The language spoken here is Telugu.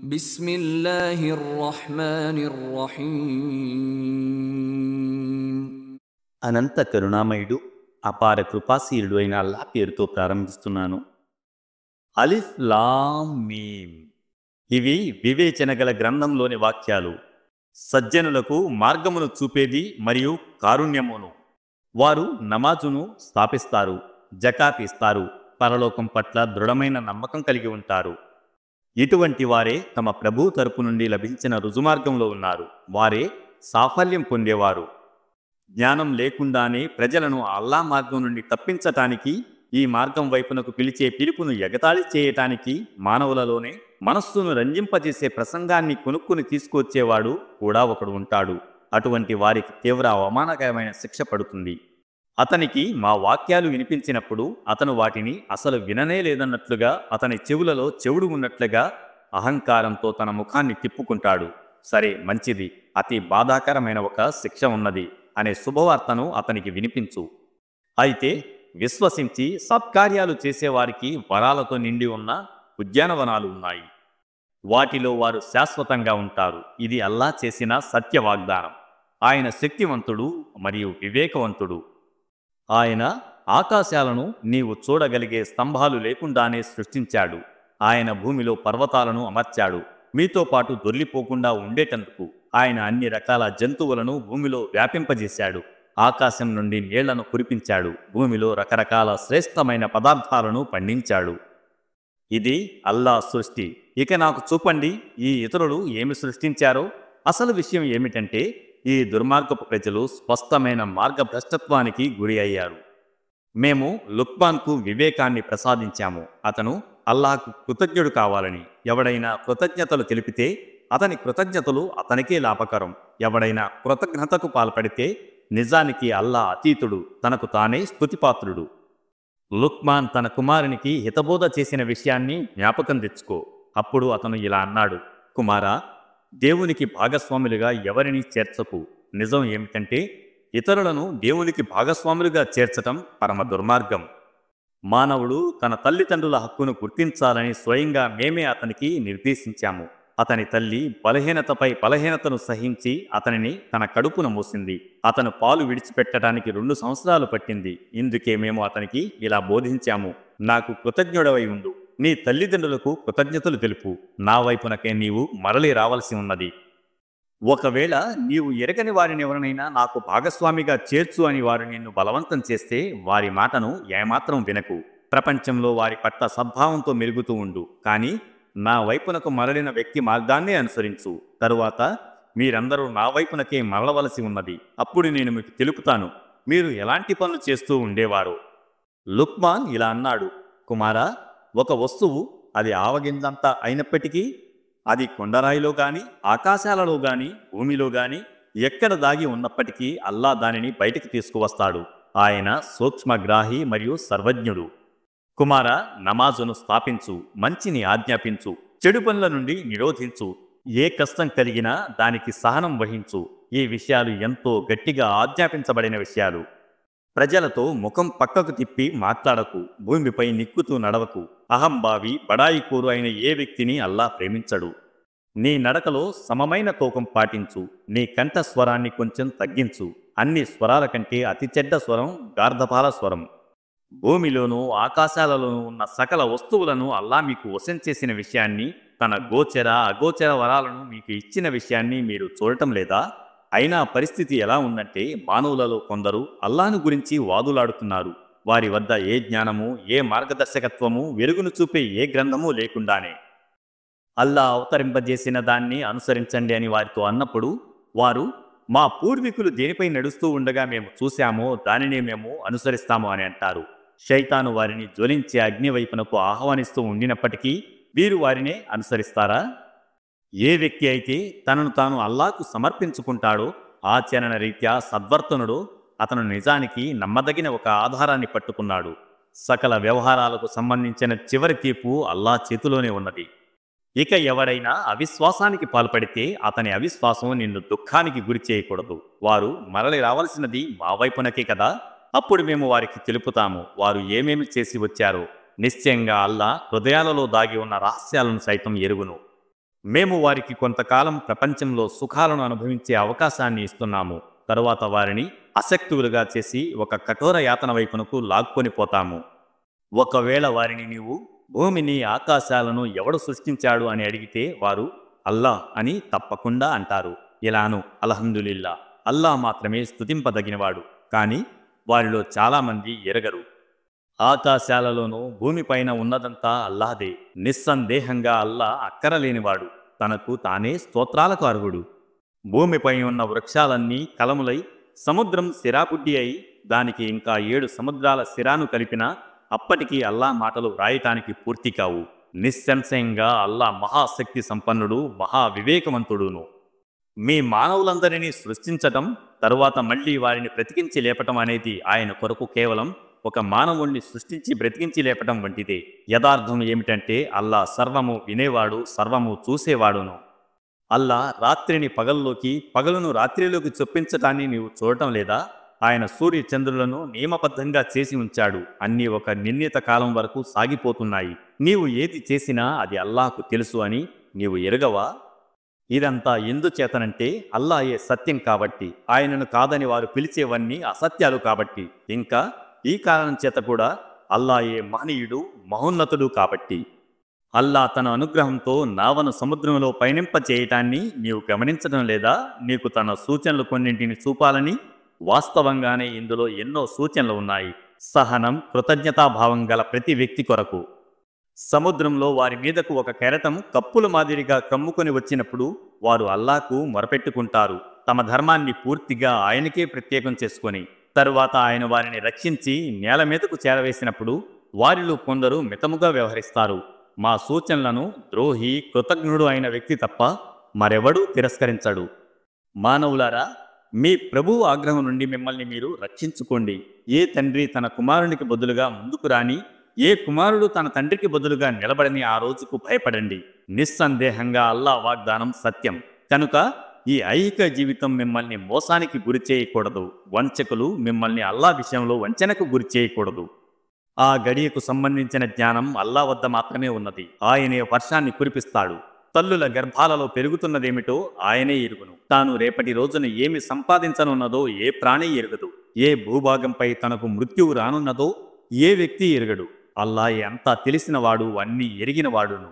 بسم الله الرحمن الرحيم. అనంత కరుణామయుడు అపార కృపాశీలుడు అయిన అల్లా పేరుతో ప్రారంభిస్తున్నాను. అలిఫ్ లాం మీమ్. ఇవి వివేచన గల గ్రంథంలోని వాక్యాలు. సజ్జనులకు మార్గమును చూపేది మరియు కారుణ్యమును. వారు నమాజును స్థాపిస్తారు, జకాత్ ఇస్తారు, పరలోకం పట్ల దృఢమైన నమ్మకం కలిగి ఉంటారు. ఇటువంటి వారే తమ ప్రభు తరపు నుండి లభించిన రుజుమార్గంలో ఉన్నారు. వారే సాఫల్యం పొందేవారు. జ్ఞానం లేకుండానే ప్రజలను అల్లా మార్గం నుండి తప్పించటానికి, ఈ మార్గం వైపునకు పిలిచే పిలుపును ఎగతాళి చేయటానికి మానవులలోనే మనస్సును రంజింపజేసే ప్రసంగాన్ని కొనుక్కుని తీసుకొచ్చేవాడు కూడా ఒకడు ఉంటాడు. అటువంటి వారికి తీవ్ర అవమానకరమైన శిక్ష పడుతుంది. అతనికి మా వాక్యాలు వినిపించినప్పుడు అతను వాటిని అసలు విననే లేదన్నట్లుగా, అతని చెవులలో చెవుడు ఉన్నట్లుగా అహంకారంతో తన ముఖాన్ని తిప్పుకుంటాడు. సరే, మంచిది, అతి బాధాకరమైన ఒక శిక్ష ఉన్నది అనే శుభవార్తను అతనికి వినిపించు. అయితే విశ్వసించి సత్కార్యాలు చేసేవారికి వరాలతో నిండి ఉన్న ఉద్యానవనాలు ఉన్నాయి. వాటిలో వారు శాశ్వతంగా ఉంటారు. ఇది అల్లా చేసిన సత్య వాగ్దానం. ఆయన శక్తివంతుడు మరియు వివేకవంతుడు. ఆయన ఆకాశాలను నీవు చూడగలిగే స్తంభాలు లేకుండానే సృష్టించాడు. ఆయన భూమిలో పర్వతాలను అమర్చాడు, మీతో పాటు దొర్లిపోకుండా ఉండేటందుకు. ఆయన అన్ని రకాల జంతువులను భూమిలో వ్యాపింపజేశాడు. ఆకాశం నుండి నీళ్లను కురిపించాడు. భూమిలో రకరకాల శ్రేష్టమైన పదార్థాలను పండించాడు. ఇది అల్లా సృష్టి. ఇక నాకు చూపండి, ఈ ఇతరులు ఏమి సృష్టించారో. అసలు విషయం ఏమిటంటే, ఈ దుర్మార్గపు ప్రజలు స్పష్టమైన మార్గభ్రష్టత్వానికి గురి అయ్యారు. మేము లుక్మాన్కు వివేకాన్ని ప్రసాదించాము. అతను అల్లాహకు కృతజ్ఞుడు కావాలని. ఎవడైనా కృతజ్ఞతలు తెలిపితే అతని కృతజ్ఞతలు అతనికే లాభకరం. ఎవడైనా కృతజ్ఞతకు పాల్పడితే నిజానికి అల్లా అతీతుడు, తనకు తానే స్తుతిపాత్రుడు. లుక్మాన్ తన కుమారునికి హితబోధ చేసిన విషయాన్ని జ్ఞాపకం తెచ్చుకో. అప్పుడు అతను ఇలా అన్నాడు: కుమారా, దేవునికి భాగస్వాములుగా ఎవరిని చేర్చకు. నిజం ఏమిటంటే, ఇతరులను దేవునికి భాగస్వాములుగా చేర్చటం పరమ దుర్మార్గం. మానవుడు తన తల్లిదండ్రుల హక్కును గుర్తించాలని స్వయంగా మేమే అతనికి నిర్దేశించాము. అతని తల్లి బలహీనతపై బలహీనతను సహించి అతనిని తన కడుపున మోసింది. అతను పాలు విడిచిపెట్టడానికి 2 సంవత్సరాలు పట్టింది. ఇందుకే మేము అతనికి ఇలా బోధించాము: నాకు కృతజ్ఞుడవై ఉండు, నీ తల్లిదండ్రులకు కృతజ్ఞతలు తెలుపు, నా వైపునకే నీవు మరలి రావలసి ఉన్నది. ఒకవేళ నీవు ఎరగని వారిని ఎవరినైనా నాకు భాగస్వామిగా చేర్చు అని వారు నిన్ను బలవంతం చేస్తే వారి మాటను ఏమాత్రం వినకు. ప్రపంచంలో వారి పట్ల సద్భావంతో మెలుగుతూ ఉండు. కానీ నా వైపునకు మరలిన వ్యక్తి మార్గాన్నే అనుసరించు. తరువాత మీరందరూ నా వైపునకే మరలవలసి ఉన్నది. అప్పుడు నేను మీకు తెలుపుతాను మీరు ఎలాంటి పనులు చేస్తూ ఉండేవారో. లుక్మాన్ ఇలా అన్నాడు: కుమారా, ఒక వస్తువు అది ఆవగింజంతా అయినప్పటికీ అది కొండరాయిలో గాని, ఆకాశాలలో గాని, భూమిలో గాని ఎక్కడ దాగి ఉన్నప్పటికీ అల్లా దానిని బయటికి తీసుకువస్తాడు. ఆయన సూక్ష్మగ్రాహి మరియు సర్వజ్ఞుడు. కుమారా, నమాజును స్థాపించు, మంచిని ఆజ్ఞాపించు, చెడు పనుల నుండి నిరోధించు. ఏ కష్టం కలిగినా దానికి సహనం వహించు. ఈ విషయాలు ఎంతో గట్టిగా ఆజ్ఞాపించబడిన విషయాలు. ప్రజలతో ముఖం పక్కకు తిప్పి మాట్లాడకు. భూమిపై నిక్కుతూ నడవకు. అహంభావి, బడాయికోరు అయిన ఏ వ్యక్తిని అల్లా ప్రేమించడు. నీ నడకలో సమమైన తూకం పాటించు. నీ కంఠ స్వరాన్ని కొంచెం తగ్గించు. అన్ని స్వరాల కంటే అతి చెడ్డ స్వరం గార్ధపాల స్వరం. భూమిలోనూ ఆకాశాలలోనూ ఉన్న సకల వస్తువులను అల్లా మీకు వశం చేసిన విషయాన్ని, తన గోచర అగోచర వరాలను మీకు ఇచ్చిన విషయాన్ని మీరు చూడటం లేదా? అయినా పరిస్థితి ఎలా ఉందంటే, మానవులలో కొందరు అల్లాను గురించి వాదులాడుతున్నారు. వారి వద్ద ఏ జ్ఞానము, ఏ మార్గదర్శకత్వము, వెలుగును చూపే ఏ గ్రంథము లేకుండానే. అల్లా అవతరింపజేసిన దాన్ని అనుసరించండి అని వారితో అన్నప్పుడు వారు, మా పూర్వీకులు దేనిపై నడుస్తూ ఉండగా మేము చూశామో దానినే మేము అనుసరిస్తాము అని అంటారు. శైతాను వారిని జ్వలించే అగ్ని వైపునకు ఆహ్వానిస్తూ ఉండినప్పటికీ వీరు వారినే అనుసరిస్తారా? ఏ వ్యక్తి అయితే తనను తాను అల్లాకు సమర్పించుకుంటాడో, ఆచరణ రీత్యా సద్వర్తనుడో, అతను నిజానికి నమ్మదగిన ఒక ఆధారాన్ని పట్టుకున్నాడు. సకల వ్యవహారాలకు సంబంధించిన చివరి తీర్పు అల్లా చేతిలోనే ఉన్నది. ఇక ఎవడైనా అవిశ్వాసానికి పాల్పడితే అతని అవిశ్వాసం నిన్ను దుఃఖానికి గురి చేయకూడదు. వారు మరలి రావలసినది మా వైపునకే కదా. అప్పుడు మేము వారికి తెలుపుతాము వారు ఏమేమి చేసి వచ్చారో. నిశ్చయంగా అల్లా హృదయాలలో దాగి ఉన్న రహస్యాలను సైతం ఎరుగును. మేము వారికి కొంతకాలం ప్రపంచంలో సుఖాలను అనుభవించే అవకాశాన్ని ఇస్తున్నాము. తరువాత వారిని అశక్తులుగా చేసి ఒక కఠోర యాతన వైపునకు లాక్కొని పోతాము. ఒకవేళ వారిని నీవు భూమిని ఆకాశాలను ఎవడు సృష్టించాడు అని అడిగితే వారు అల్లా అని తప్పకుండా అంటారు. ఇలాను అల్హమ్దులిల్లా, అల్లా మాత్రమే స్తుతింపదగినవాడు. కానీ వారిలో చాలామంది ఎరగరు. ఆకాశాలలోనూ భూమిపైన ఉన్నదంతా అల్లాదే. నిస్సందేహంగా అల్లా అక్కరలేనివాడు, తనకు తానే స్తోత్రాలకు అర్హుడు. భూమిపై ఉన్న వృక్షాలన్నీ కలములై సముద్రం సిరాపుడ్డి అయి దానికి ఇంకా 7 సముద్రాల సిరాను కలిపినా అప్పటికీ అల్లా మాటలు వ్రాయటానికి పూర్తి కావు. నిస్సంశయంగా అల్లా మహాశక్తి సంపన్నుడు, మహావివేకవంతుడును. మీ మానవులందరినీ సృష్టించటం, తరువాత మళ్ళీ వారిని బ్రతికించి లేపటం అనేది ఆయన కొరకు కేవలం ఒక మానవుణ్ణి సృష్టించి బ్రతికించి లేపటం వంటిదే. యథార్థం ఏమిటంటే అల్లా సర్వము వినేవాడు, సర్వము చూసేవాడును. అల్లా రాత్రిని పగల్లోకి, పగలును రాత్రిలోకి చొప్పించటాన్ని నీవు చూడటం లేదా? ఆయన సూర్య చంద్రులను నియమబద్ధంగా చేసి ఉంచాడు. అన్నీ ఒక నిర్ణీత కాలం వరకు సాగిపోతున్నాయి. నీవు ఏది చేసినా అది అల్లాహకు తెలుసు అని నీవు ఎరగవా? ఇదంతా ఎందుచేతనంటే అల్లాయే సత్యం కాబట్టి, ఆయనను కాదని వారు పిలిచేవన్నీ అసత్యాలు కాబట్టి, ఇంకా ఈ కారణం చేత కూడా అల్లాయే మహనీయుడు, మహోన్నతుడు కాబట్టి. అల్లా తన అనుగ్రహంతో నావను సముద్రంలో పయనింపచేయటాన్ని నీవు గమనించడం లేదా? నీకు తన సూచనలు కొన్నింటిని చూపాలని. వాస్తవంగానే ఇందులో ఎన్నో సూచనలు ఉన్నాయి, సహనం, కృతజ్ఞతాభావం గల ప్రతి వ్యక్తి కొరకు. సముద్రంలో వారి మీదకు ఒక కెరటం కప్పుల మాదిరిగా కమ్ముకొని వచ్చినప్పుడు వారు అల్లాకు మొరపెట్టుకుంటారు, తమ ధర్మాన్ని పూర్తిగా ఆయనకే ప్రత్యేకం చేసుకొని. తరువాత ఆయన వారిని రక్షించి నేల మీదకు చేరవేసినప్పుడు వారిలో కొందరు మితముగా వ్యవహరిస్తారు. మా సూచనలను ద్రోహి, కృతజ్ఞుడు అయిన వ్యక్తి తప్ప మరెవడూ తిరస్కరించడు. మానవులారా, మీ ప్రభువు ఆగ్రహం నుండి మిమ్మల్ని మీరు రక్షించుకోండి. ఏ తండ్రి తన కుమారునికి బదులుగా ముందుకు రాని, ఏ కుమారుడు తన తండ్రికి బదులుగా నిలబడని ఆ రోజుకు భయపడండి. నిస్సందేహంగా అల్లా వాగ్దానం సత్యం. కనుక ఈ ఐహిక జీవితం మిమ్మల్ని మోసానికి గురి చేయకూడదు. వంచకులు మిమ్మల్ని అల్లా విషయంలో వంచనకు గురి చేయకూడదు. ఆ గడియకు సంబంధించిన జ్ఞానం అల్లా వద్ద మాత్రమే ఉన్నది. ఆయనే వర్షాన్ని కురిపిస్తాడు. తల్లుల గర్భాలలో పెరుగుతున్నదేమిటో ఆయనే ఎరుగును. తాను రేపటి రోజున ఏమి సంపాదించనున్నదో ఏ ప్రాణి ఎరుగదు. ఏ భూభాగంపై తనకు మృత్యువు రానున్నదో ఏ వ్యక్తి ఎరుగడు. అల్లా అంతా తెలిసినవాడు, అన్నీ ఎరిగినవాడును.